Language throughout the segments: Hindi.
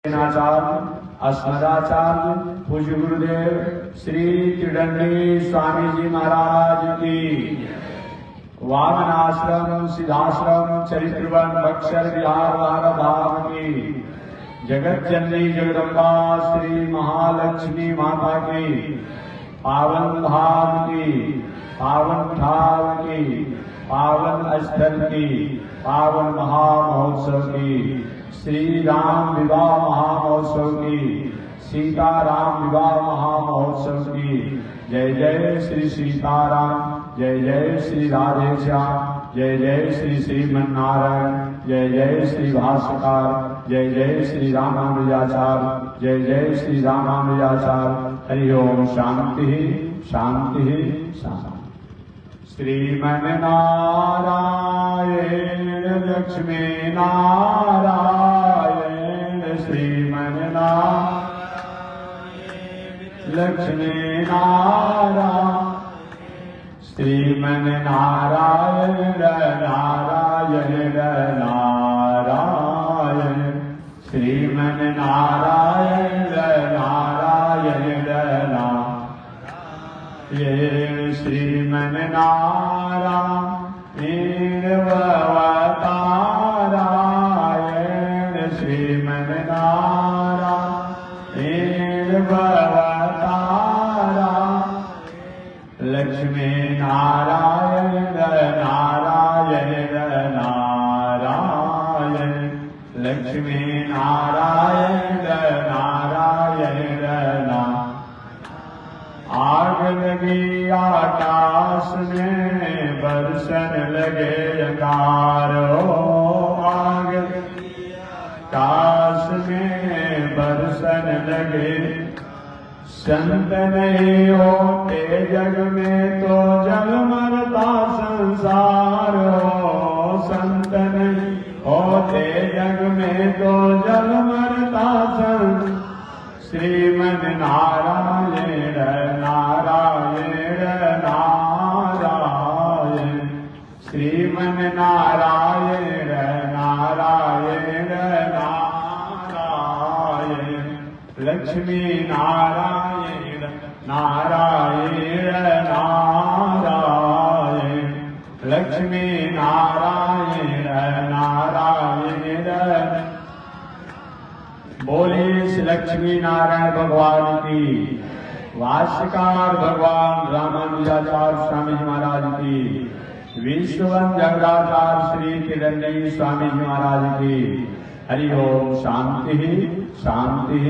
आचार्य अस्मदाचार्य पूज्य गुरुदेव श्री त्रिदंडी स्वामी जी महाराज की वामनाश्रम सिद्धाश्रम चरित्रवन बक्सर बिहार भारत धाम की जगत जननी जगदम्बा श्री महालक्ष्मी माता की पावन धाम की पावन ठाव की पावन स्थल की पावन महामहोत्सव की श्री राम विवाह महामहोत्सव की सीता राम विवाह महामहोत्सव की जय जय श्री सीताराम जय जय श्री राधे श्याम जय जय श्री श्रीमन्नारायण जय जय श्री भास्कर जय जय श्री रामानुजाचार्य जय जय श्री रामानुजाचार्य हरि ओम शांति शांति शांति। श्रीमन्नारायण लक्ष्मी नारायण श्रीमन्नारायण लक्ष्मी नारायण श्रीमन्नारायण नारायण नारायण श्रीमन्नारायण नारायण ये श्रीमन्नारायण अवतारायण श्रीमन्नारायण अवतारा लक्ष्मी नारायण नारायण नारायण लक्ष्मी नारायण नारायण आग लगी आकाश में बरसन लगे अंगारो आग आकाश में बरसन लगे संत नहीं होते जग में तो जल मरता संसार हो संत नहीं होते जग में तो जल मरता संसार श्रीमन्नारायण नारायण नारायण श्रीमन्नारायण नारायण नारायण लक्ष्मी नारायण नारायण नारायण लक्ष्मी नारायण नारायण। बोले श्री लक्ष्मी नारायण भगवान की भाष्यकार भगवान रामानुजाचार्य स्वामी जी महाराज की विश्ववन जगदाचार्य श्री त्रिदंडी स्वामी जी महाराज की हरि ओम शांति शांति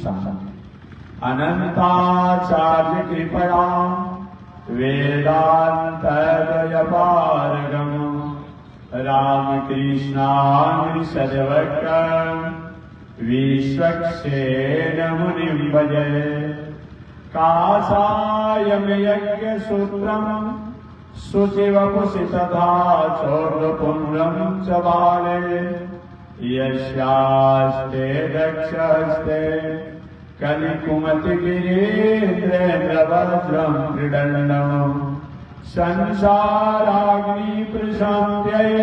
शांति। अनंताचार्य कृपया वेदांत पारगम रामकृष्णान सदवक्रम विश्वक्सेन मुनिं भजे कासायं यज्ञसूत्रं शुचिवपुषि तथा चोर्ध्वपुण्ड्रं च बाले यस्यास्ते दक्षस्ते कलिकुमतिगिरीन्द्रेन्द्रवज्रं त्रिदण्डं संसाराग्निप्रशान्त्यै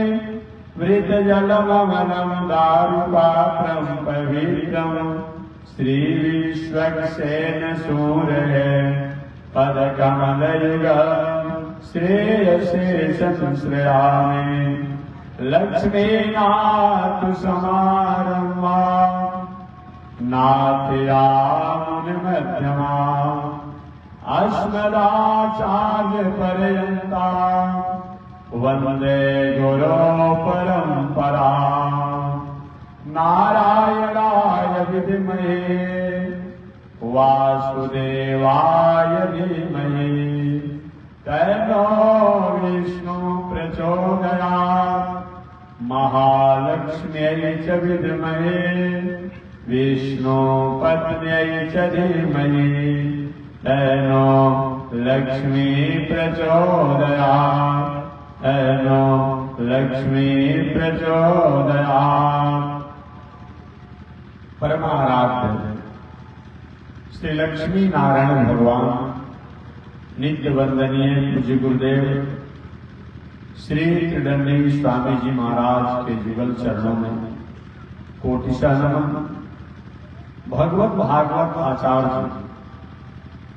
वृतजलममलं दारुपात्रं पवित्रं श्रीविश्वक्सेन सूरये पदकमलयुगं श्रेयसे संश्रयामि लक्ष्मीनाथ समारम्भा नाथयामुनिमध्यमा अस्मदाचार्यपर्यन्ता वन्दे गुरो परम्परा नारायणाय विद्महे वासुदेवाय धीमहि तन्नो विष्णु प्रचोदयात् महालक्ष्म्यै च विद्महे विष्णुपत्न्यै च धीमहि तन्नो लक्ष्मी प्रचोदयात् तन्नो लक्ष्मी प्रचोदयात्। परमाराध्य श्री लक्ष्मी नारायण भगवान नित्य वंदनीय पूज्य गुरुदेव श्री त्रिदंडी स्वामी जी महाराज के जुगल चरणों में कोटिशा नमन। भगवत भागवत आचार्य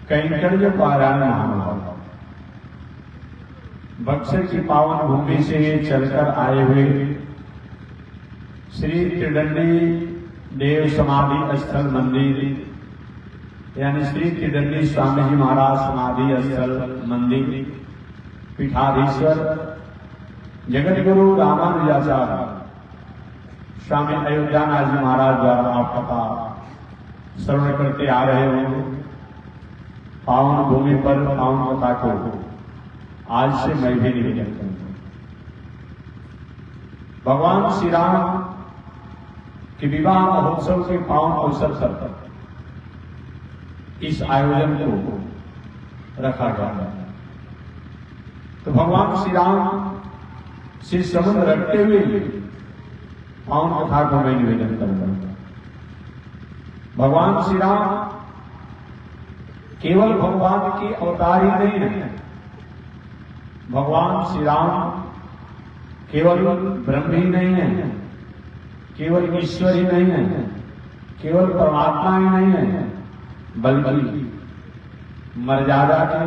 कैंकर्य पारायण महानुभाव बक्सर की पावन भूमि से चलकर आए हुए श्री त्रिदंडी देव समाधि स्थल मंदिर यानी श्री त्रिदंडी स्वामी जी महाराज समाधि स्थल मंदिर पीठाधीश्वर जगत गुरु रामानुजाचार्य स्वामी अयोध्यानाथ जी महाराज द्वारा आपका श्रवण करते आ रहे होंगे। पावन भूमि पर पावन कथा को आज से मैं भी निवेदन करूंगा। भगवान श्री राम के विवाह महोत्सव के पावन अवसर पर इस आयोजन को रखा गया है। तो भगवान श्री राम से संबंध रखते हुए पावन कथा को मैं निवेदन करूंगा। भगवान श्री राम केवल भगवान के अवतार ही नहीं है। भगवान श्री राम केवल ब्रह्म ही नहीं है, केवल ईश्वर ही नहीं है, केवल परमात्मा ही नहीं है, बल्कि मर्यादा के,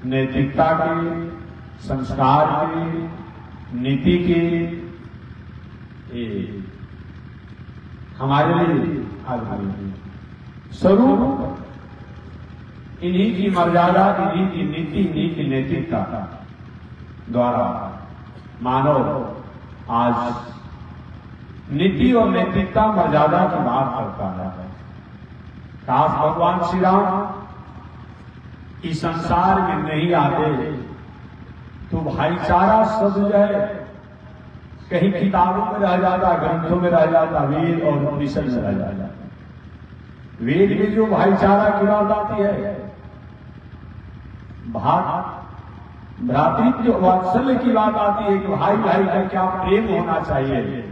नैतिकता के, संस्कार के, नीति के हमारे लिए आधार स्वरूप इन्हीं की मर्यादा, इन्हीं की नीति, इन्हीं की नैतिकता द्वारा मानव आज नीति और नैतिकता मर्यादा की बात करता है। काश भगवान श्री राम इस संसार में नहीं आते तो भाईचारा शब्द जो है कहीं किताबों में रह जाता, ग्रंथों में रह जाता, वेद और उपनिषद में रह जाता। वेद में जो भाईचारा की बात आती है, भ्रातृत्व वात्सल्य की बात आती है कि भाई भाई का क्या प्रेम होना चाहिए,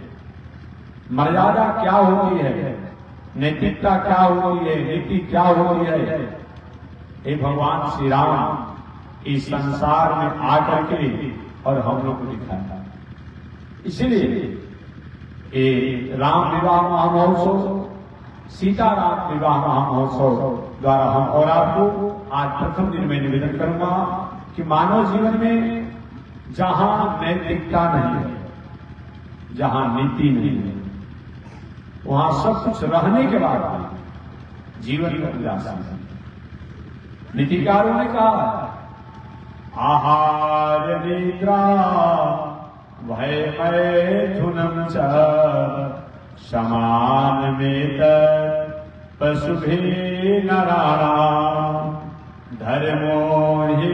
मर्यादा क्या होती है, नैतिकता क्या होती है, नीति क्या होती है। ये भगवान श्री राम इस संसार में आकर के और हम लोग को दिखाया। इसलिए ये राम विवाह महामहोत्सव, सीताराम विवाह महामहोत्सव द्वारा हम और आपको आज प्रथम दिन में निवेदन करूंगा कि मानव जीवन में जहां नैतिकता नहीं है, जहां नीति नहीं है, वहां सब कुछ रहने के बाद जीवन का उदास है। नीतिकारों ने कहा आहार निद्रा भय मैथुनम च समान में पशुभि नराणाम धर्मो हि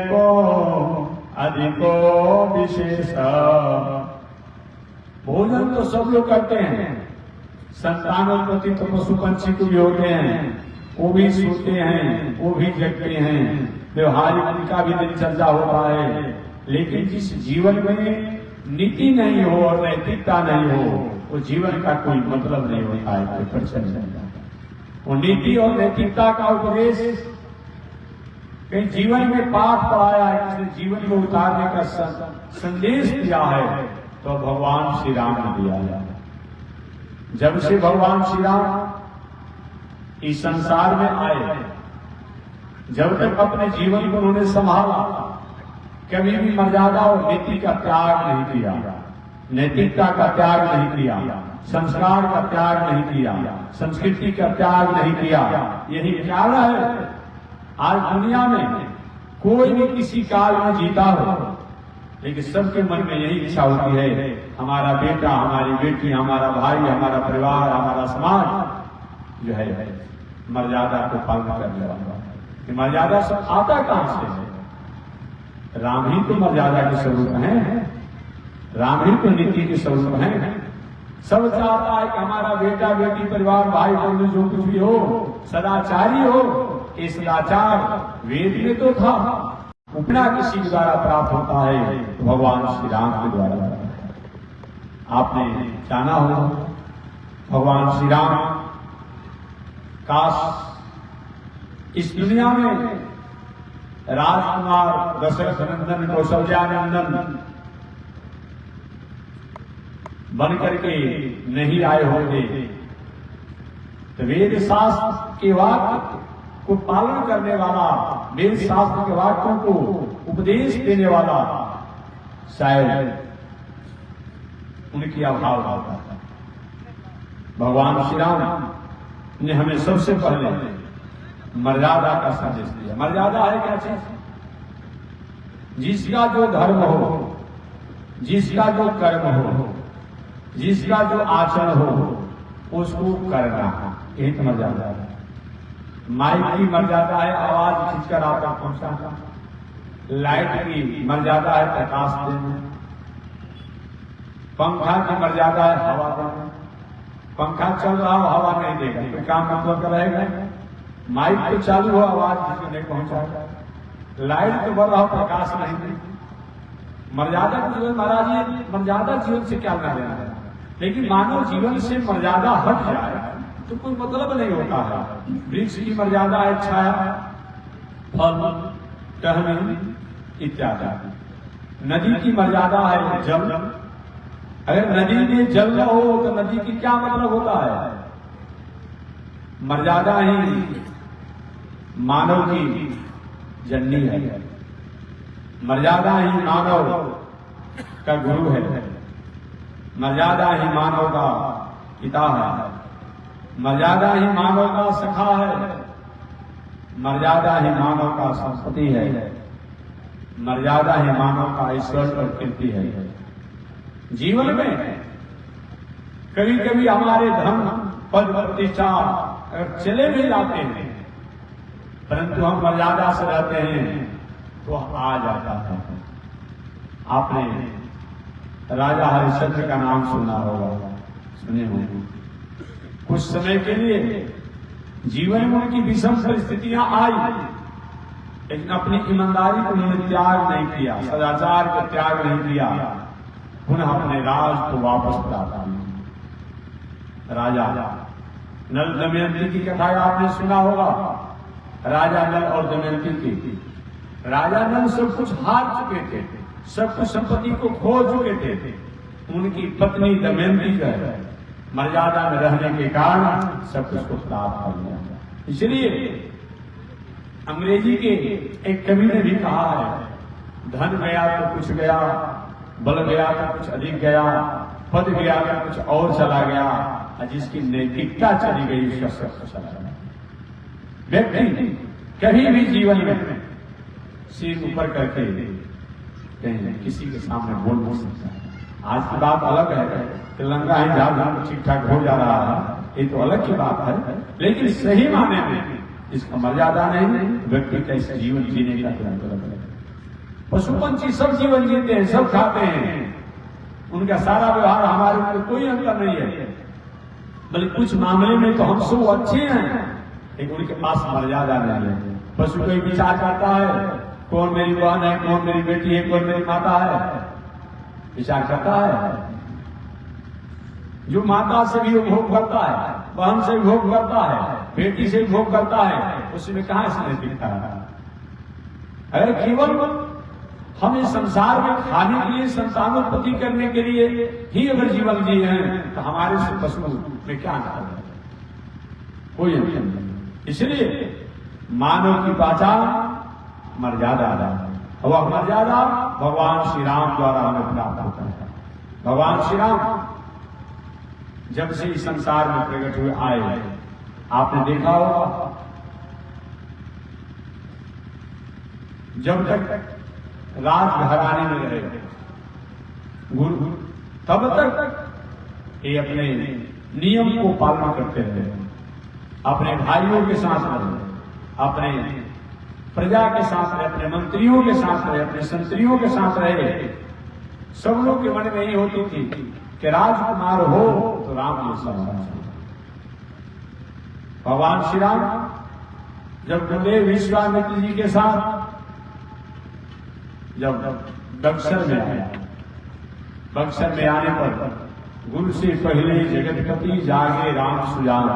को अधिको विशेष। भोजन तो सब लोग करते हैं, संतानों प्रति तो पशु पंछी को भी होते हैं, वो भी सोते हैं, वो भी जगते हैं, व्यवहारिक उनका भी दिनचर्या होता है। लेकिन जिस जीवन में नीति नहीं हो और नैतिकता नहीं हो, वो जीवन का कोई मतलब नहीं होता है, कोई प्रश्न नहीं होता। वो नीति और नैतिकता का उपदेश कहीं जीवन में पाठ पढ़ाया है, किसी जीवन में उतारने का संदेश दिया है, तो भगवान श्री राम ने दिया है। जब से भगवान श्री राम इस संसार में आए, जब तक अपने जीवन को उन्होंने संभाला, कभी भी मर्यादा और नीति का त्याग नहीं किया, नैतिकता का त्याग नहीं किया, संस्कार का त्याग नहीं किया, संस्कृति का त्याग नहीं किया। यही ख्याल है आज दुनिया में कोई भी किसी काल में जीता हो, लेकिन सबके मन में यही इच्छा होती है हमारा बेटा, हमारी बेटी, हमारा भाई, हमारा परिवार, हमारा समाज जो है मर्यादा को पालन करने वाला। मर्यादा सब आता कहां से है? राम ही तो मर्यादा के स्वरूप हैं, राम ही तो नीति के स्वरूप हैं। सब चाहता है कि हमारा बेटा बेटी परिवार भाई बहन जो कुछ भी हो सदाचारी हो। ये सदाचार वेद में तो था, उपना किसी के द्वारा प्राप्त होता है तो भगवान श्री राम के द्वारा। आपने जाना हो भगवान श्री राम काश इस दुनिया में राजकुमार दशरथ नंदन कौशल्यानंदन बन करके नहीं आए होंगे तो वेद शास्त्र के वाक्य को पालन करने वाला, वेद शास्त्र के वाक्यों को उपदेश देने वाला शायद उनकी अभाव होता है। भगवान श्री राम ने हमें सबसे पहले मर्यादा का संदेश दिया। मर्यादा है क्या चीज? जिसका जो धर्म हो, जिसका जो कर्म हो, जिसका जो आचरण हो, उसको करना, यही तो मर्यादा है। माइक की मर्यादा है आवाज खींचकर आप तक पहुंचाना, लाइट की मर्यादा है प्रकाश देना, पंखा की मर्यादा है हवा देना। पंखा चल रहा हो हवा नहीं देगा तो काम मतलब का रहेगा। माइक तो चालू हो आवाज किसी नहीं पहुंचाएगा, लाइट तो बढ़ रहा हो प्रकाश नहीं देगा। मर्यादा का जीवन महाराज, ये मर्यादा जीवन से क्या लेना है? लेकिन मानव जीवन से मर्यादा हट जाए तो कोई मतलब नहीं होता है। वृक्ष की मर्यादा है छाया, फल, टहनी इत्यादि। नदी की मर्यादा है जल। अगर नदी में जल न हो तो नदी की क्या मतलब होता है? मर्यादा ही मानव की जननी है, मर्यादा ही मानव का गुरु है, मर्यादा ही मानव का पिता है, मर्यादा ही मानव का सखा है, मर्यादा ही मानव का संपत्ति है, मर्यादा ही मानव का ईश्वर और कीर्ति है। जीवन में कभी कभी हमारे धर्म पद प्रतिष्ठा अगर चले भी जाते हैं, परंतु हम मर्यादा से रहते हैं तो आ जाता है। आपने राजा हरिश्चंद्र का नाम सुना होगा, सुने होंगे। कुछ समय के लिए जीवन में उनकी विषम परिस्थितियां आई, लेकिन अपनी ईमानदारी को उन्होंने त्याग नहीं किया, सदाचार को त्याग नहीं किया, पुनः अपने राज को वापस प्राप्त किया। राजा नल दमयंती की कथा आपने सुना होगा। राजा नल और दमयंती की। राजा नल सब कुछ हार चुके थे, सब कुछ संपत्ति को खो चुके थे। उनकी पत्नी दमयंती जो है मर्यादा में रहने के कारण सब कुछ को प्राप्त कर लिया। इसलिए अंग्रेजी के एक कवि ने भी कहा है, धन गया तो कुछ गया, बल गया तो कुछ अधिक गया, पद गया तो कुछ और चला गया, और जिसकी नैतिकता चली गई उसका सब कुछ चला गया। व्यक्ति कभी भी जीवन में सिर ऊपर करके कहीं किसी के सामने बोल नहीं सकता है। आज की बात अलग है कि लंगा ही जा ठीक ठाक हो जा रहा है, ये तो अलग की बात है, लेकिन सही माने में इसका मर्यादा नहीं। व्यक्ति का इस जीवन जीने का अलग है। पशु पंछी सब जीवन जीते हैं, सब खाते हैं, उनका सारा व्यवहार हमारे ऊपर कोई अंतर नहीं है, बल्कि कुछ मामले में तो हम सब अच्छे हैं, लेकिन उनके पास मर्यादा नहीं है। पशु कोई विचार करता है कौन मेरी बहन है, कौन मेरी बेटी है, कौन मेरी माता है, विचार करता है। जो माता से भी भोग करता है, बहन से भी भोग करता है, बेटी से भी भोग करता है, उसमें कहां से नैतिकता है? अगर केवल हम इस संसार में खाने के लिए, संतानोत्पत्ति करने के लिए ही अगर जीवन जिए हैं तो हमारे से पशु में क्या अंतर है? कोई अंतर नहीं। इसलिए मानव की पहचान मर्यादा है, और वह मर्यादा भगवान श्री राम द्वारा हमें प्राप्त होता है। भगवान श्री राम जब से इस संसार में प्रकट हुए आए, आपने देखा होगा जब तक राजघराने में रहे गुरु, तब तक ये अपने नियम को पालन करते रहे, अपने भाइयों के साथ रहे, अपने प्रजा के साथ रहे, अपने मंत्रियों के साथ रहे, अपने संतरियों के साथ रहे। सब लोग के मन में यही होती थी कि राजकुमार हो तो राम जैसा होना चाहिए। भगवान श्री राम जब गुरुदेव विश्वामित्र जी के साथ जब बक्सर में आया, बक्सर में आने पर गुरु से पहले जगतपति जागे राम सुजान।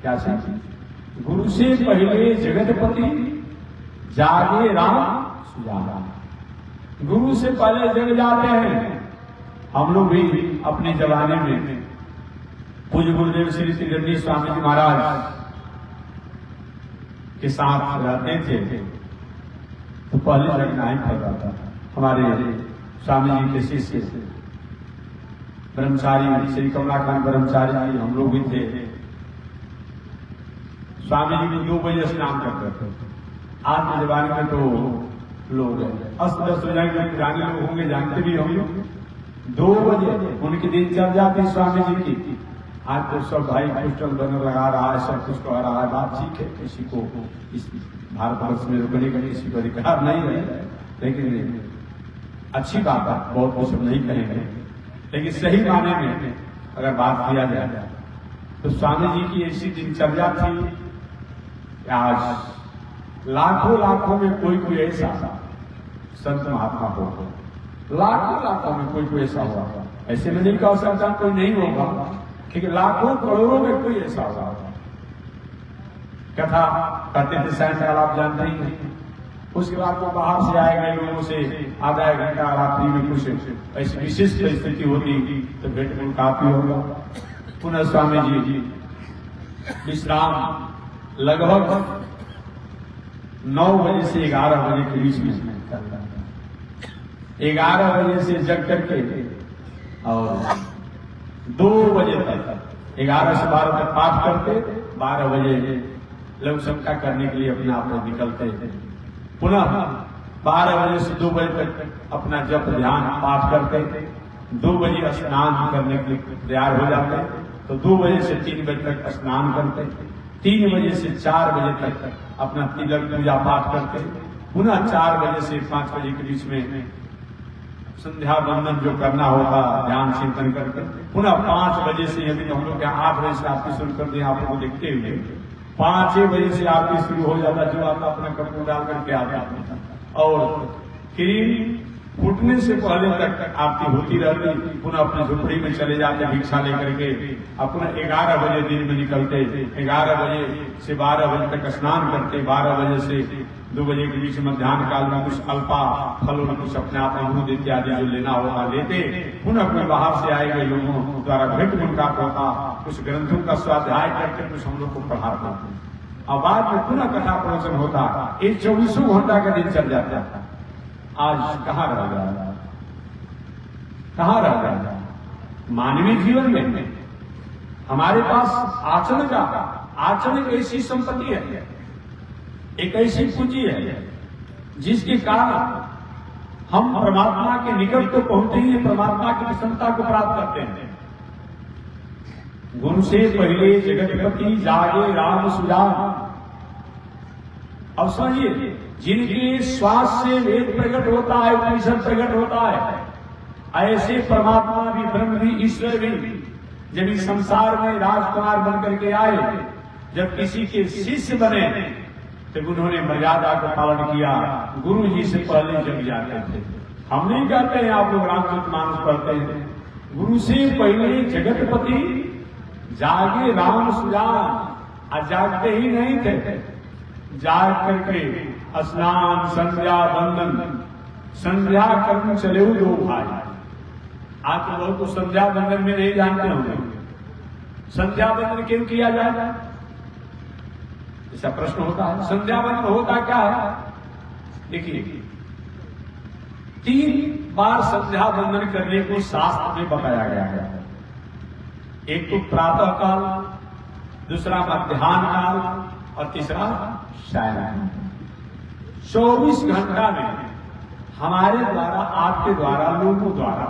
क्या चीज? गुरु से पहले जगतपति जागे राम सुजान। गुरु से पहले जग जाते हैं। हम लोग भी अपने जमाने में पूज्य गुरुदेव श्री त्रिदंडी स्वामी जी महाराज के साथ रहते थे तो पहली जगह नहीं फंसा था। हमारे स्वामी जी के शिष्य ब्रह्मचारी श्री कमलाकांत ब्रह्मचारी जी हम लोग भी थे। स्वामी जी को 2 बजे स्नान करते थे। आज के जमाने में तो लोग 10 बजे पुराने लोग होंगे, जानते भी होंगे। 2 बजे उनकी दिनचर्या थी स्वामी जी की। आज तो सब भाई पोस्टल बनर लगा रहा है, सब कुछ कह रहा है। बात ठीक है, किसी को इस भारतवर्ष में रुकने का किसी को अधिकार नहीं है, लेकिन अच्छी बात है, बहुत कुछ नहीं कहेंगे, लेकिन सही माने में अगर बात किया जाए तो स्वामी जी की ऐसी दिनचर्या थी। आज लाखों में कोई ऐसा संत महात्मा हो, लाखों में कोई ऐसा होगा। ऐसे में नहीं कह सकता कोई नहीं होगा, क्योंकि लाखों करोड़ों में कोई ऐसा होगा। कथा करते थे सायंकाल, आप जानते ही हैं। उसके बाद वो बाहर से आए गए लोगों से आधा 1 घंटा रात्रि में कुछ ऐसी विशिष्ट परिस्थिति होती तो भेंट मुलाकात होगा। पुनः स्वामी जी विश्राम लगभग 9 बजे से 11 बजे के बीच में करता है। 11 बजे से जग करके और 2 बजे तक 11 से 12 तक पाठ करते, 12 बजे लघु शंका करने के लिए अपने आप में निकलते। पुनः 12 बजे से 2 बजे तक अपना जप ध्यान पाठ करते। 2 बजे स्नान करने के लिए तैयार हो जाते, तो 2 बजे से 3 बजे तक स्नान करते। 3 बजे से 4 बजे तक अपना तिलक पूजा पाठ करते। पुनः 4 बजे से 5 बजे के बीच में संध्या वंदन जो करना होगा ध्यान चिंतन करके। पुनः 5 बजे से, यदि हम लोग 8 बजे से आरती शुरू कर दें, आप लोग देखते हुए 5 बजे से आरती शुरू हो जाता, जो आता अपना कपूर डाल करके आता और किरीन फूटने से पहले तक आरती होती रहती। पुनः अपनी झुपड़ी में चले जाते भिक्षा लेकर के। अपना 11 बजे दिन में निकलते, 11 बजे से 12 बजे तक स्नान करते। 12 बजे से 2 बजे के बीच मध्याह्न काल में कुछ अल्पा फल और कुछ अपने आप अमरूद इत्यादि जो लेना होगा लेते। पुनः अपने बाहर से आए गए लोगों द्वारा भेंट मुलाकात होता, कुछ ग्रंथों का स्वाध्याय करके कुछ हम लोग को पढ़ाता और बाद में पुनः कथा प्रवचन होता। एक 24 घंटा का दिन चल जाता था। आज कहाँ रह गया, कहाँ रह गया? मानवीय जीवन में हमारे पास आचरण एक ऐसी संपत्ति है, एक ऐसी पूंजी है जिसके कारण हम परमात्मा के निकट तो पहुंचते ही परमात्मा की प्रसन्नता को प्राप्त करते हैं। गुण से पहले जगतपति जागे राम सुजान। अब समझिए, जिनके श्वास से वेद प्रकट होता है, उपनिषद प्रकट होता है, ऐसे परमात्मा भी, ब्रह्म भी, ईश्वर भी जब इस संसार में राजकुमार बन करके आए, जब किसी के शिष्य बने तो उन्होंने मर्यादा का पालन किया। गुरु जी से पहले जग जाते थे। हम नहीं कहते हैं, आप लोग रामचरितमानस पढ़ते हैं, गुरु से पहले जगतपति जागे राम सुजान। और जागते ही नहीं थे, जाग करके स्नान संध्या वंदन, संध्या कर्म चले 2 भाई। आज तो लोग तो संध्या वंदन में नहीं जानते होंगे। संध्या वंदन क्यों किया जाए, ऐसा प्रश्न होता है। संध्या वंदन होता क्या है? देखिए, 3 बार संध्या वंदन करने को शास्त्र में बताया गया है। एक तो प्रातः काल, दूसरा मध्याह्न काल और तीसरा सायं। 24 घंटा में हमारे द्वारा, आपके द्वारा, लोगों द्वारा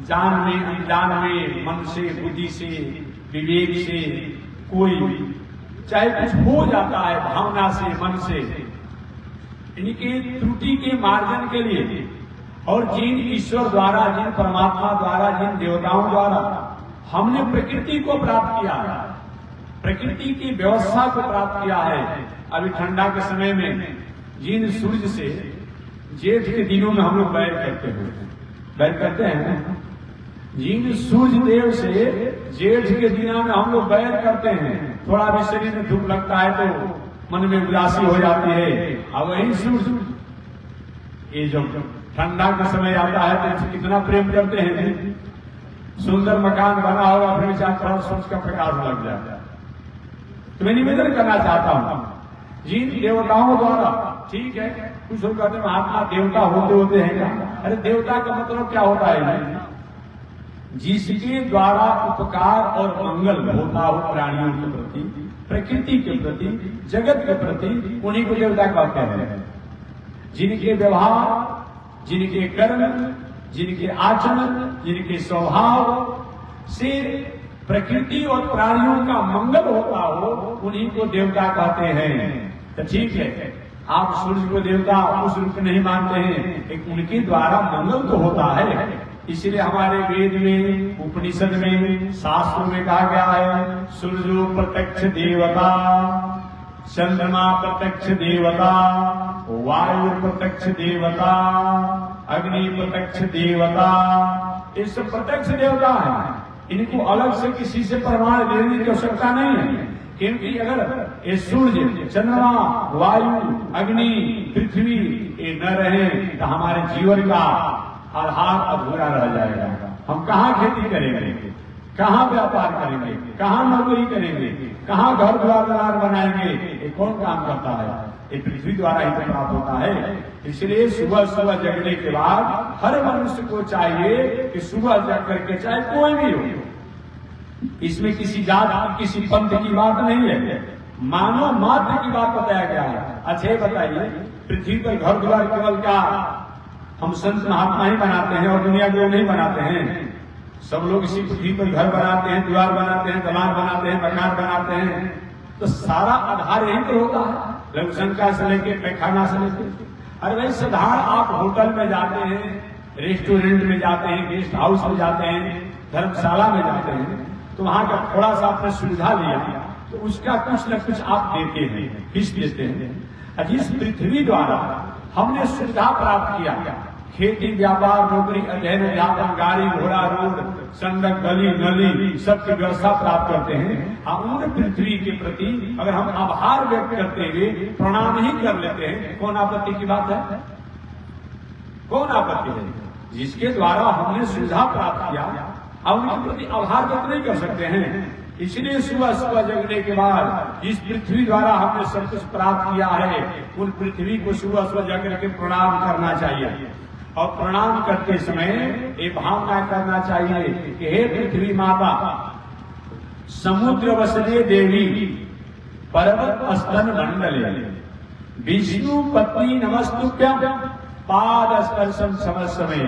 जान में, अनजान में, मन से, बुद्धि से, विवेक से कोई चाहे कुछ हो जाता है, भावना से, मन से, इनके त्रुटि के मार्जन के लिए और जिन ईश्वर द्वारा, जिन परमात्मा द्वारा, जिन देवताओं द्वारा हमने प्रकृति को प्राप्त किया है, प्रकृति की व्यवस्था को प्राप्त किया है। अभी ठंडा के समय में जिन सूर्य से जेठ के दिनों में हम लोग बैर करते हैं, जिन सूर्य देव से जेठ के दिनों में हम लोग बैर करते हैं, थोड़ा भी शरीर में धूप लगता है तो मन में उदासी हो जाती है। अब वही सूर्य ये जो ठंडा का समय आता है तो कितना प्रेम करते हैं, सुंदर मकान बना होगा, फिर चार तरफ सूरज का प्रकाश लग जाए। तो मैं निवेदन करना चाहता हूं जिन देवताओं द्वारा, ठीक है, कुछ लोग कहते हैं महात्मा देवता होते होते हैं क्या? अरे देवता का मतलब क्या होता है? जिसके द्वारा उपकार और मंगल होता हो प्राणियों के प्रति, प्रकृति के प्रति, जगत के प्रति, उन्हीं को देवता कहते हैं। जिनके व्यवहार, जिनके कर्म, जिनके आचरण, जिनके स्वभाव से प्रकृति और प्राणियों का मंगल होता हो, उन्हीं को देवता कहते हैं। तो ठीक है, आप सूर्य को देवता उस रूप नहीं मानते हैं, एक उनके द्वारा मंगल तो होता है। इसलिए हमारे वेद में, उपनिषद में, शास्त्रों में कहा गया है सूर्य प्रत्यक्ष देवता, चंद्रमा प्रत्यक्ष देवता, वायु प्रत्यक्ष देवता, अग्नि प्रत्यक्ष देवता। ये सब प्रत्यक्ष देवता है। इनको अलग से किसी से प्रमाण देने की आवश्यकता नहीं है, क्योंकि अगर ये सूर्य, चंद्रमा, वायु, अग्नि, पृथ्वी ये न रहे तो हमारे जीवन का आधार अधूरा रह जाएगा। हम कहाँ खेती करेंगे, कहाँ व्यापार करेंगे, कहाँ नौकरी करेंगे, कहाँ घर द्वार बनाएंगे? ये कौन काम करता है? ये पृथ्वी द्वारा ही तो प्राप्त होता है। इसलिए सुबह सुबह जगने के बाद हर मनुष्य को चाहिए कि सुबह जग करके, चाहे कोई भी हो, इसमें किसी जात, किसी पंथ की बात नहीं है, मानव मात्र की बात बताया गया है। अच्छा बताइए, पृथ्वी पर घर द्वार केवल क्या हम संत महात्मा ही बनाते हैं और दुनिया को नहीं बनाते हैं? सब लोग इसी पृथ्वी पर घर बनाते हैं, द्वार बनाते हैं, दलान बनाते हैं, मकान बनाते हैं। तो सारा आधार यही पर होता है, लघुशंका से लेके पैखाना से लेके। अरे भाई साधारण आप होटल में जाते हैं, रेस्टोरेंट में जाते हैं, गेस्ट हाउस में जाते हैं, धर्मशाला में जाते हैं, तो वहां का थोड़ा सा आपने सुविधा लिया तो उसका कुछ न कुछ आप देते हैं, फीस देते हैं। जिस पृथ्वी द्वारा हमने सुविधा प्राप्त किया, खेती, व्यापार, नौकरी, अध्ययन, अध्यापन, गाड़ी घोड़ा, रोड, सड़क, गली नली, सबकी व्यवस्था प्राप्त करते हैं। उन पृथ्वी के प्रति अगर हम आभार व्यक्त करते हुए प्रणाम ही कर लेते हैं, कौन आपत्ति की बात है? कौन आपत्ति है? जिसके द्वारा हमने सुविधा प्राप्त किया, अब उनके प्रति आभार व्यक्त नहीं कर सकते हैं। इसलिए सुबह सुबह जगने के बाद जिस पृथ्वी द्वारा हमने सब कुछ प्राप्त किया है, उन पृथ्वी को सुबह सुबह जग करके प्रणाम करना चाहिए। और प्रणाम करते समय ये भावना करना चाहिए कि हे पृथ्वी माता, समुद्र वसने देवी, पर्वत स्तन मंडले, विष्णु पत्नी नमस्तुभ्यं, पाद स्पर्शम समस्मे।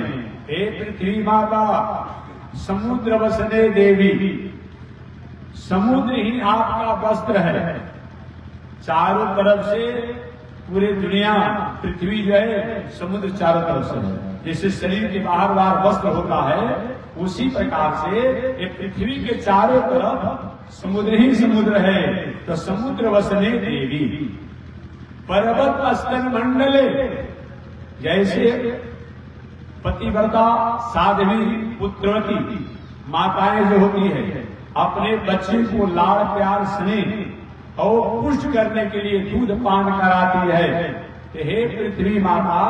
हे पृथ्वी माता, समुद्र वसने देवी, समुद्र ही आपका वस्त्र है। चारों तरफ से पूरे दुनिया, पृथ्वी जो है, समुद्र चारों तरफ से है। जैसे शरीर के बाहर बाहर वस्त्र होता है, उसी प्रकार से ये पृथ्वी के चारों तरफ समुद्र ही समुद्र है। तो समुद्र वसने देवी, पर्वत स्तन मंडले, जैसे पतिव्रता, साध्वी, पुत्रवती माताएं जो होती है, अपने बच्चे को लाड़ प्यार स्नेह और पुष्ट करने के लिए दूध पान कराती है। हे पृथ्वी माता,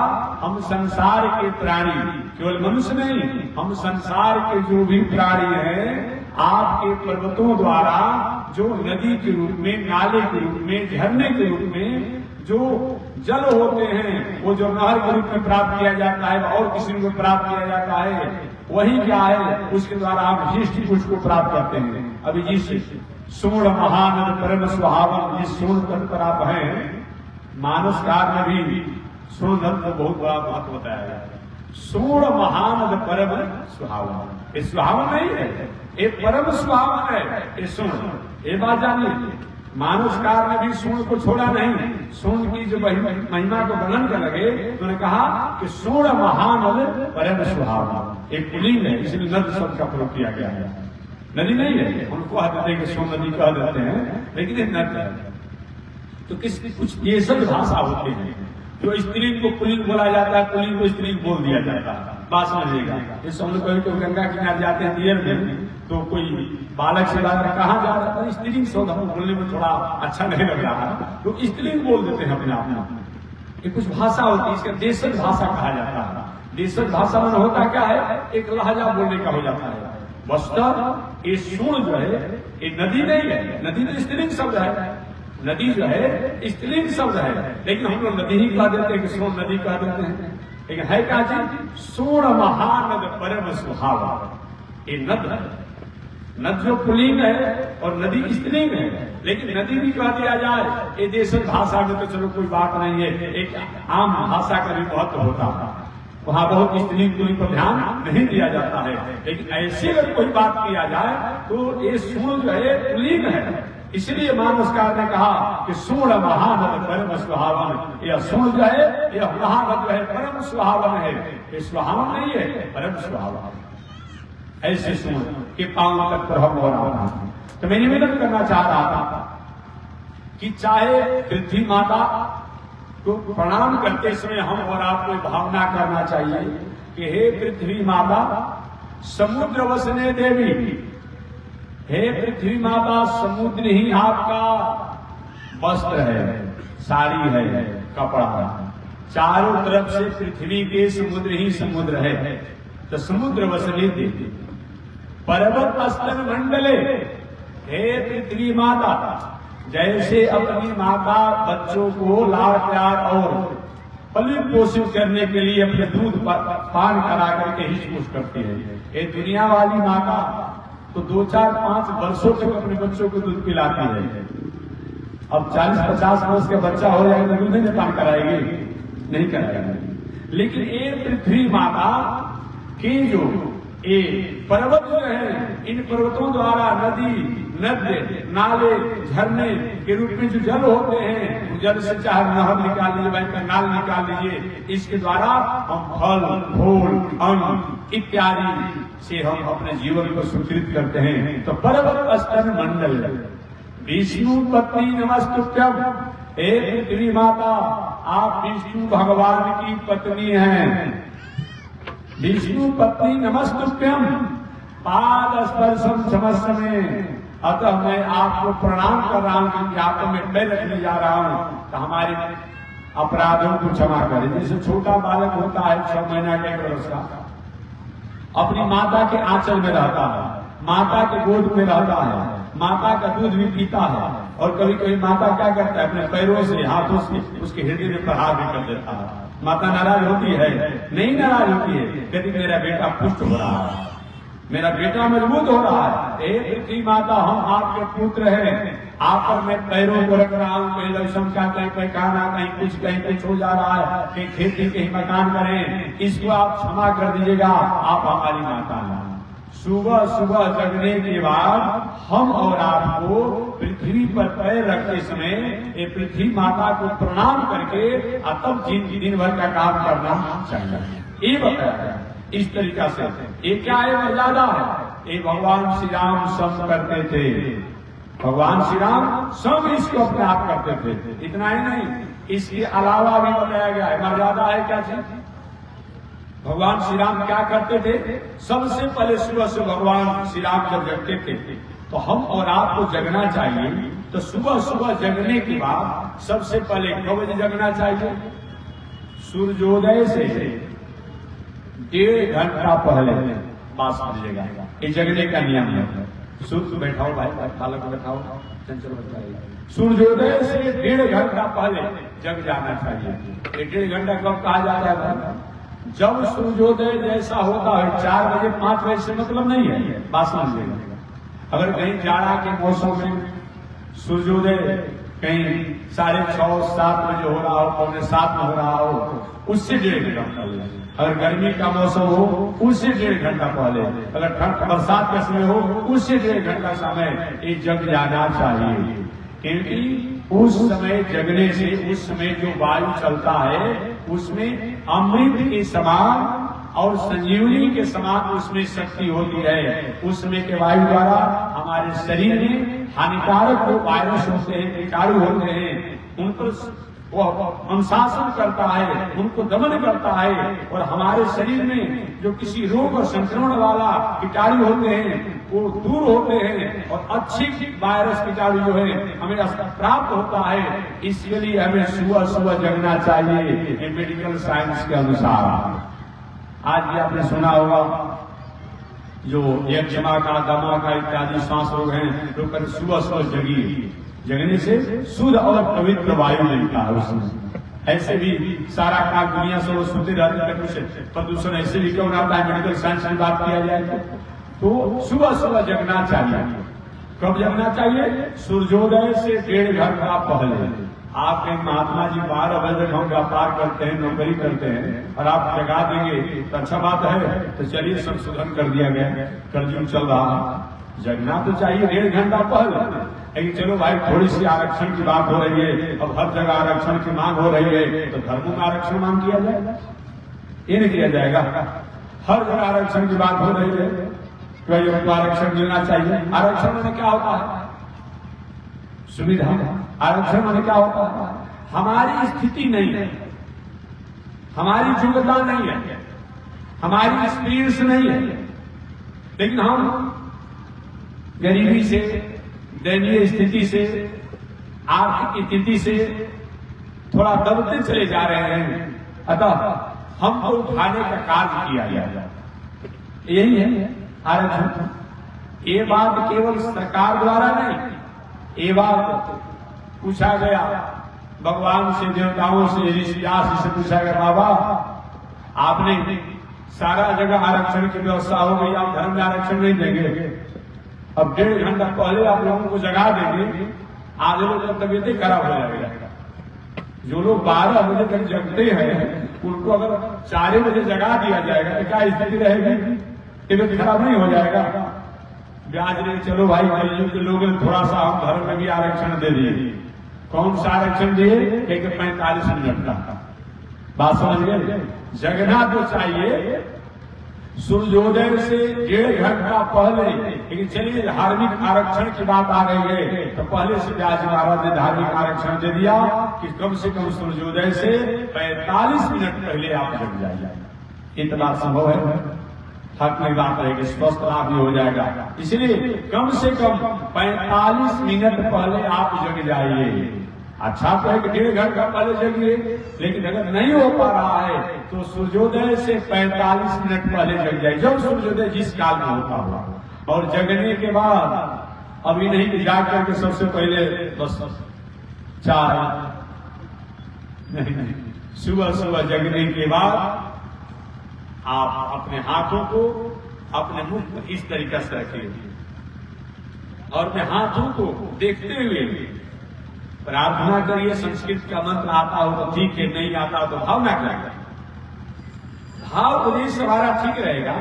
हम संसार के प्राणी, केवल मनुष्य नहीं, हम संसार के जो भी प्राणी हैं, आपके पर्वतों द्वारा जो नदी के रूप में, नाले के रूप में, झरने के रूप में जो जल होते हैं, वो जो नहर के रूप में प्राप्त किया जाता है और किसी को प्राप्त किया जाता है, वही क्या है, उसके द्वारा आप सृष्टि पुष्प को प्राप्त करते हैं। अभी जिस सूर्ण महानद परम सुहावन, जिस सूर्ण तट पर आप हैं, मानस काल में भी सूर्ण नद को बहुत बड़ा महत्व बताया गया है। सूर्ण महानद परम सुहावन, ये सुहावन नहीं है, ये परम सुहावन है। ये सूर्ण, ये बात जानिए, मानस काल में भी सूर्ण को छोड़ा नहीं। सूर्ण की जो महिमा को वर्णन कर लगे तो उन्होंने कहा कि सूर्ण महानद परम सुहावन, एक पुलिंग है, इसलिए नद शब्द का प्रयोग किया गया है। नदी नहीं है, उनको कह देते हैं कि सूर्ण नदी कह देते हैं, लेकिन ये नद है। तो कुछ ये सब भाषा होती है, जो स्त्रीलिंग को पुलिंग बोला जाता है, पुलिंग को स्त्रीलिंग बोल दिया जाता है, बात समझिएगा। जैसे हम लोग कभी तो गंगा किनारे जाते हैं दियर में, तो कोई बालक से बात कहाँ जा रहा है, स्त्रीलिंग शब्द हमको बोलने में थोड़ा अच्छा नहीं लग रहा है, तो स्त्रीलिंग बोल देते हैं अपने आप में। ये कुछ भाषा होती है, इसका देशज भाषा कहा जाता है। देशज भाषा में होता क्या है, एक लहजा बोलने का हो जाता है, वस्तुतः ये सूर्ण जो है ये नदी नहीं है, नदी तो स्त्रीलिंग शब्द है, नदी जो है स्त्रीलिंग शब्द है, लेकिन हम लोग नदी ही कह देते हैं कि सूर्ण नदी कह देते हैं। लेकिन है क्या चीज? सूर्ण महानद परम सुहावा। ये नद है, नद जो पुल्लिंग है और नदी स्त्रीलिंग है, लेकिन नदी भी कह दिया जाए ये देशज भाषा में तो चलो कोई बात नहीं है, एक आम भाषा का भी महत्व होता है, वहां बहुत स्त्रीलिंग पुल्लिंग पर ध्यान नहीं दिया जाता है। लेकिन ऐसे अगर कोई बात किया जाए तो ये सूर्ण जो है पुल्लिंग है, इसलिए मानसकार ने कहा कि सूर्ण महानद परम सुहावन। यह सूर्ण जो है यह महानद जो है परम सुहावन है, ये सुहावन नहीं है, परम सुहावन। ऐसे सूर्ण के पांव तक प्रभाव हो रहा था। तो मैं निवेदन करना चाह रहा था कि चाहे पृथ्वी माता को प्रणाम करते समय हम और आपको भावना करना चाहिए कि हे पृथ्वी माता समुद्र वसने देवी, हे पृथ्वी माता समुद्र ही आपका वस्त्र है, साड़ी है, कपड़ा है, चारों तरफ से पृथ्वी के समुद्र ही समुद्र है। तो समुद्र वसने देवी पर्वत स्तन मंडले, हे पृथ्वी माता जैसे अपनी माता बच्चों को लाड़ प्यार और पलित पोषित करने के लिए अपने दूध पान करा करके ही खुश करती है, ये दुनिया वाली माता तो 2-4-5 वर्षों तक अपने बच्चों को दूध पिलाती है। अब 40-50 वर्ष का बच्चा हो जाएगा तो दूध नहीं पान कराएगी, नहीं कराएगी। लेकिन ये पृथ्वी माता के जो ये पर्वत जो है, इन पर्वतों द्वारा नदी, नद्य, नाले, झरने के रूप में जो जल होते हैं, जल से चाहे नहर निकाल लीजिए, वही कनाल निकाल लीजिए, इसके द्वारा हम फल, फूल, अन्न इत्यादि से हम अपने जीवन को सुकृत करते हैं। तो पर्वत स्तन मंडल विष्णु पत्नी नमस्तुभ्यम, हे पृथ्वी माता आप विष्णु भगवान की पत्नी हैं, विष्णु पत्नी नमस्तुभ्यम पाद स्पर्शम समस्मे, अतः मैं आपको प्रणाम कर रहा हूं क्योंकि आपको मैं पैर रखने जा रहा हूं, तो हमारे अपराधों को क्षमा करें। जैसे छोटा बालक होता है 6 महीना के वर्ष का, अपनी माता के आंचल में रहता है, माता के गोद में रहता है, माता का दूध भी पीता है, और कभी कभी माता क्या करता है अपने पैरों से, हाथों से उसके हृदय में प्रहार भी कर देता है। माता नाराज होती है? नहीं नाराज होती है, कहती मेरा बेटा पुष्ट हो रहा है, मेरा बेटा मजबूत हो रहा है। हे पृथ्वी माता हम आपके पुत्र हैं, आप पर मैं पैरों को रख रहा हूँ, कहीं लक्ष्म का कहीं पैखाना, कहीं कुछ हो जा रहा है, कहीं खेती कहीं मकान करें, इसको आप क्षमा कर दीजिएगा, आप हमारी माता हैं। सुबह सुबह जगने के बाद हम और आपको पृथ्वी पर पैर रखते समय ये पृथ्वी माता को प्रणाम करके तब दिन भर का काम करना चाहिए। ये बताया इस तरीका से। ये क्या है? मर्यादा है। ये भगवान श्री राम सब करते थे, भगवान श्री राम सब इसको अपने आप करते थे। इतना ही नहीं, इसके अलावा भी बताया गया है। मर्यादा है क्या चीज? भगवान श्री राम क्या करते थे? सबसे पहले सुबह से भगवान श्री राम जब जगते थे तो हम और आपको जगना चाहिए। तो सुबह सुबह जगने के बाद सबसे पहले कब बजे जगना चाहिए? सूर्योदय से 1.5 घंटा पहले बात समझिएगा, ये जगने का नियम है। सूर्य बैठाओ भाई, बालक बैठाओ, चंचल बताइए। सूर्योदय से 1.5 घंटा पहले जग जाना चाहिए। 1.5 घंटा कब कहा जाता है? जब सूर्योदय जैसा होता है 4 बजे 5 बजे से मतलब नहीं है, बात समझिएगा। अगर कहीं जाड़ा के मौसम में सूर्योदय कहीं 6:30-7 बजे हो रहा हो, 6:45 में हो रहा हो, उससे 1.5 घंटा पहले। अगर गर्मी का मौसम हो उससे 1.5 घंटा पहले, अगर ठंड बरसात का समय हो उससे 1.5 घंटा समय ये जग जाना चाहिए। क्योंकि उस समय जगने से उस समय जो वायु चलता है उसमें अमृत के समान और संजीवनी के समान उसमें शक्ति होती है। उस समय के वायु द्वारा हमारे शरीर में हानिकारक जो वायरस होते हैं, कीटाणु होते हैं, उन पर वो अनुशासन करता है, उनको दमन करता है, और हमारे शरीर में जो किसी रोग और संक्रमण वाला कीटाणु होते हैं वो दूर होते हैं, और अच्छी वायरस कीटाणु जो है हमें प्राप्त होता है। इसलिए हमें सुबह सुबह जगना चाहिए मेडिकल साइंस के अनुसार। आज भी आपने सुना होगा जो यक्षमा का, दमा का इत्यादि सांस रोग हैं, लोग कहते सुबह सुबह जगिए, जगने से शुद्ध और पवित्र वायु मिलता है उसमें। ऐसे भी सारा काम दुनिया से वो सुनते रहते हैं, कुछ प्रदूषण ऐसे भी क्यों आता है, मेडिकल साइंस की बात किया जाए तो सुबह सुबह जगना चाहिए। कब जगना चाहिए? सूर्योदय से 1.5 घंटा पहले। आपके महात्मा जी 12 बजे हम व्यापार करते हैं, नौकरी करते हैं, और आप जगा देंगे तो अच्छा बात है। तो चलिए संशोधन कर दिया गया, कलयुग चल रहा, जगना तो चाहिए 1.5 घंटा पहले। लेकिन चलो भाई थोड़ी सी आरक्षण की बात हो रही है, अब हर जगह आरक्षण की मांग हो रही है, तो धर्मों में आरक्षण मांग किया जाएगा? ये नहीं किया जाएगा। हर जगह आरक्षण की बात हो रही है, तो आरक्षण मिलना चाहिए। आरक्षण में क्या होता है? सुविधा। आरक्षण में क्या होता है? हमारी स्थिति नहीं है, हमारी योग्यता नहीं है, हमारी एक्सपीरियंस नहीं है, लेकिन हम गरीबी से, दयनीय स्थिति से, आर्थिक स्थिति से थोड़ा दबते चले जा रहे हैं। अतः हमको उठाने का कार्य किया गया, यही है आरक्षण। ये बात केवल सरकार द्वारा नहीं, ये बात पूछा गया भगवान से, देवताओं से, ऋषियास से पूछा गया, बाबा आपने सारा जगह आरक्षण की व्यवस्था हो गई, आप धर्म में आरक्षण नहीं देंगे, अब 1.5 घंटा पहले आप लोगों को जगा देंगे, आधे लोग का तबीयत ही खराब हो जाएगा। जो लोग 12 बजे तक जगते हैं उनको अगर 4 बजे जगा दिया जाएगा तो क्या स्थिति रहेगी? तबीयत खराब नहीं हो जाएगा? ब्याज नहीं, चलो भाई कलयुग के लोग थोड़ा सा हम धर्म में भी आरक्षण दे दिए। कौन सा आरक्षण दिए? 45 मिनट का। बात समझ गए? जगना तो चाहिए सूर्योदय से 1.5 घंटा पहले। लेकिन चलिए धार्मिक आरक्षण की बात आ रही है, तो पहले से व्यास महाराज ने धार्मिक आरक्षण दे दिया कि कम से कम सूर्योदय से 45 मिनट पहले आप जग जाइए। इतना संभव है? हक में बात रहेगी, स्वस्थ लाभ भी हो जाएगा। इसलिए कम से कम 45 मिनट पहले आप जग जाइए। अच्छा तो है कि 1.5 घंटा पहले जगिए, लेकिन अगर नहीं हो पा रहा है तो सूर्योदय से 45 मिनट पहले जग जाइए, जब सूर्योदय जिस काल में होता हुआ। और जगने के बाद अभी नहीं कि जाग करके सबसे पहले बस चाय नहीं, सुबह सुबह जगने के बाद आप अपने हाथों को अपने मुख पर इस तरीके से रखिए और अपने हाथों को देखते हुए प्रार्थना करिए। संस्कृत का मंत्र आता हो तो ठीक है, नहीं आता हो तो भावना करिए। भाव उपदेश हमारा ठीक रहेगा,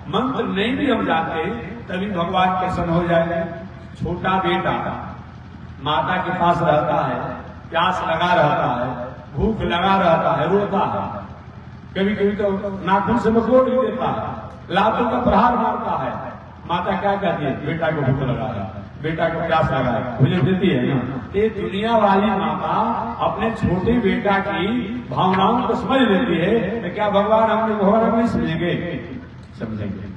मंत्र नहीं भी हम जाते तभी भगवान प्रसन्न हो जाएगा। छोटा बेटा माता के पास रहता है, प्यास लगा रहता है, भूख लगा रहता है, रोता है, कभी कभी तो नाखून से मकोड़ भी देता है, लातों का प्रहार मारता है। माता क्या कहती है? बेटा को भूख लगा रहा है, बेटा को प्यास लगा है, मुझे देती है ना। ये दुनिया वाली माता अपने छोटे बेटा की भावनाओं को समझ लेती है, तो क्या भगवान हमने भगवान नहीं समझेंगे? समझेंगे,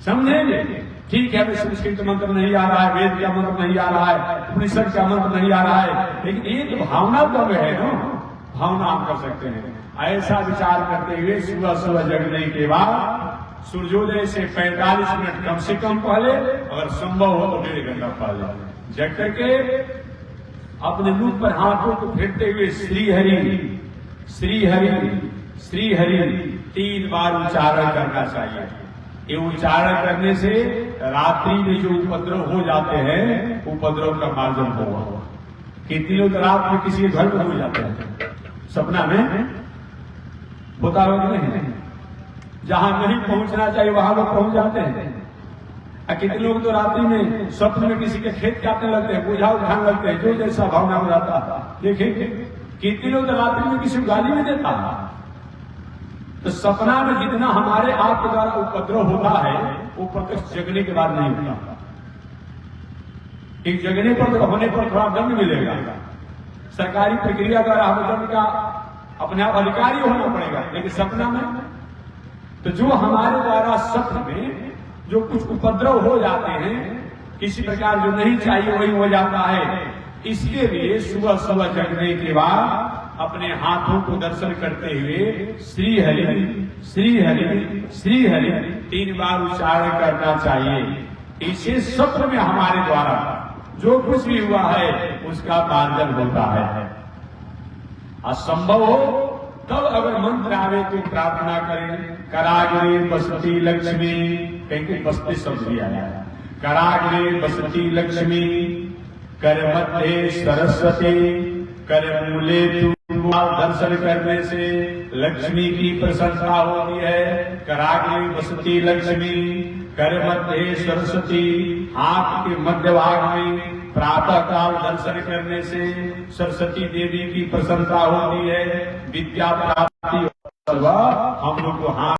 समझेंगे। ठीक है, संस्कृत मंत्र नहीं आ रहा है, वेद का मंत्र नहीं आ रहा है, उपनिषद का मंत्र नहीं आ रहा है, लेकिन एक भावना तो है ना, भावना हम कर सकते हैं। ऐसा विचार करते हुए सुबह सुबह जगने के बाद सूर्योदय से 45 मिनट कम से कम पहले, अगर संभव हो तो 1.5 घंटा पहले जग करके अपने मुख पर हाथों को फेरते हुए श्री हरि श्री हरि श्री हरि 3 बार उच्चारण करना चाहिए। ये उच्चारण करने से रात्रि में जो उपद्रव हो जाते हैं, उपद्रव का मार्जन होगा। कितनी लोग रात में किसी के घर में हो जाते हैं, सपना में होता हो नहीं, जहां नहीं पहुंचना चाहिए वहां लोग पहुंच जाते हैं। कितने लोग तो रात्रि में स्वप्न में किसी के खेत काटने लगते हैं, बोझा उठाने लगते हैं, जो जैसा भावना में जाता है। देखिए कितने लोग तो रात्रि में किसी को गाली में देता है। तो सपना में जितना हमारे आपके द्वारा उपद्रव होता है वो प्रत्यक्ष जगने के बाद नहीं होता। एक जगने पर तो होने पर थोड़ा दंड मिलेगा, सरकारी प्रक्रिया द्वारा हमें दंड का अपने आप अधिकारी होना पड़ेगा, लेकिन सपना में तो जो हमारे द्वारा सपने में जो कुछ उपद्रव हो जाते हैं, किसी प्रकार जो नहीं चाहिए वही हो जाता है। इसके लिए सुबह सुबह जगने के बाद अपने हाथों को दर्शन करते हुए श्री हरि श्री हरि श्री हरि 3 बार उच्चारण करना चाहिए। इसे सत्र में हमारे द्वारा जो कुछ भी हुआ है उसका मार्जन होता है। असंभव हो तब अगर मंत्र आवे तो प्रार्थना करें। कराग्रे बसती लक्ष्मी, कहीं बसती शब्द भी आया है। कराग्रे बसती लक्ष्मी, कर मध्य सरस्वती, कर मूले तू। दर्शन करने से लक्ष्मी की प्रशंसा होती है। कराग्रे बसती लक्ष्मी, कर मध्य सरस्वती, हाथ के मध्य भाग में प्रातः काल दर्शन करने से सरस्वती देवी की प्रशंसा होती है। विद्या प्राप्ति हम लोग को हाथ